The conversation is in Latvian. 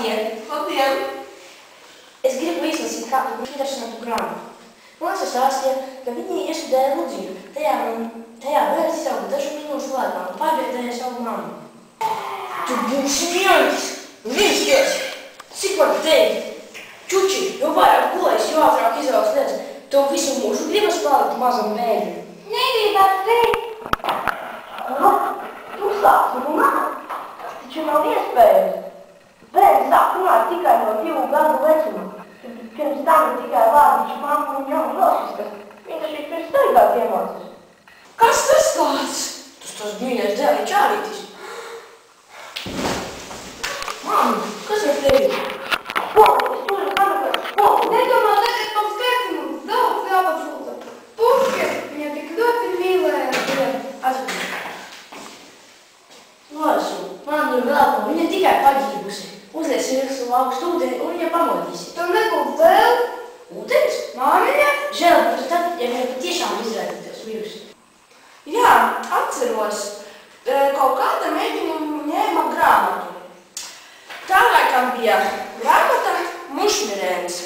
Labdien! Labdien! Es gribu izlasīt kādu interesantu grāmatu. Man sastāstīja, ka viņi iestudēja Ludziju. Tajā bērns izauga dažu minūšu laikā un pārvietoja savu mammu. Tu būsi mjāņķis! Vinsties! Cik var teikt? Čuči, jo vairāk gulēs, jo ātrāk izaugs lietas. Tev visu mūžu gribas palikt mazam bērnam. Negribas teikt! Tu sāc runāt? Tas taču nav iespējams. Bērns sāk runāt tikai no 2 gadu vecuma. Pirms tam tikai vārdiņš mammu un jaunu velšas, viņa taču pirms staigāt iemācas. Kas tas tāds? Tas tās mīļais dēļ Čārītis. Mamma, kas ar tevi? Poli, es tur ir pamekās. Poli! Nedomā tagad par skaisti mums daudz jāpasūta. Puški, viņa tik ļoti mīlēja. Atpakaļ. Lasu, man ir vēl ko, viņa tikai paģībusi. Uzliesi virsū augstu ūdeni un viņa pamodīsi. Tev nebūs vēl? Ūdens? Māmiņa? Žēl, bet tad, ja viņa patiešām izrādītos virusi. Jā, atceros. Kaut kāda meitiņa ņēma grāmatu. Tā laikam bija grāmata Mušmirēns.